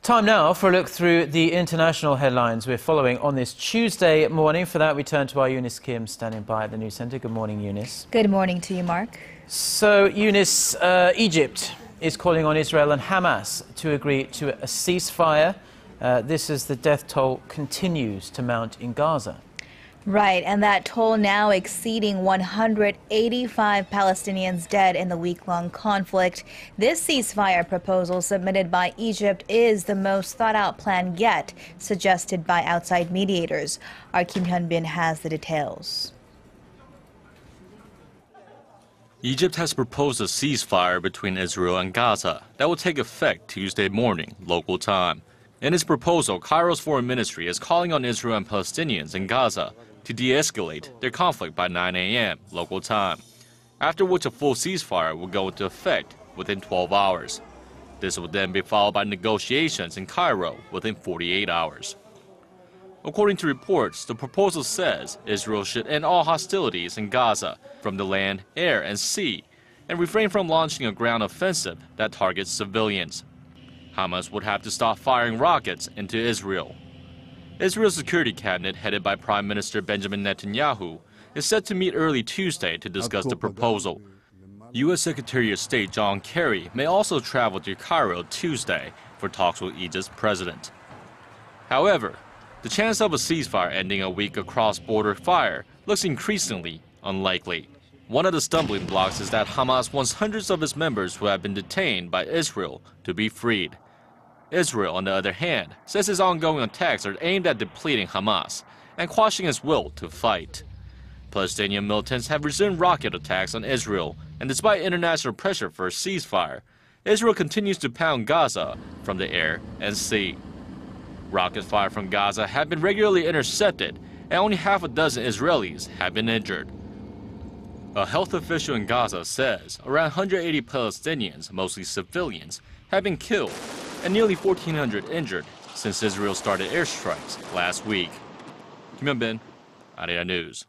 Time now for a look through the international headlines we're following on this Tuesday morning. For that, we turn to our Eunice Kim standing by at the NewsCenter. Good morning, Eunice. Good morning to you, Mark. So, Eunice, Egypt is calling on Israel and Hamas to agree to a ceasefire. This as the death toll continues to mount in Gaza. Right, and that toll now exceeding 185 Palestinians dead in the week-long conflict. This ceasefire proposal submitted by Egypt is the most thought-out plan yet, suggested by outside mediators. Our Kim Hyun-bin has the details. Egypt has proposed a ceasefire between Israel and Gaza that will take effect Tuesday morning, local time. In its proposal, Cairo's foreign ministry is calling on Israel and Palestinians in Gaza to de-escalate their conflict by 9 a.m. local time, after which a full ceasefire will go into effect within 12 hours. This will then be followed by negotiations in Cairo within 48 hours. According to reports, the proposal says Israel should end all hostilities in Gaza from the land, air, and sea, and refrain from launching a ground offensive that targets civilians. Hamas would have to stop firing rockets into Israel. Israel's security cabinet, headed by Prime Minister Benjamin Netanyahu, is set to meet early Tuesday to discuss the proposal. U.S. Secretary of State John Kerry may also travel to Cairo Tuesday for talks with Egypt's president. However, the chance of a ceasefire ending a week of cross-border fire looks increasingly unlikely. One of the stumbling blocks is that Hamas wants hundreds of its members who have been detained by Israel to be freed. Israel, on the other hand, says its ongoing attacks are aimed at depleting Hamas and quashing its will to fight. Palestinian militants have resumed rocket attacks on Israel, and despite international pressure for a ceasefire, Israel continues to pound Gaza from the air and sea. Rocket fire from Gaza have been regularly intercepted, and only half a dozen Israelis have been injured. A health official in Gaza says around 180 Palestinians, mostly civilians, have been killed and nearly 1,400 injured since Israel started airstrikes last week. Kim Hyun-bin, Arirang News.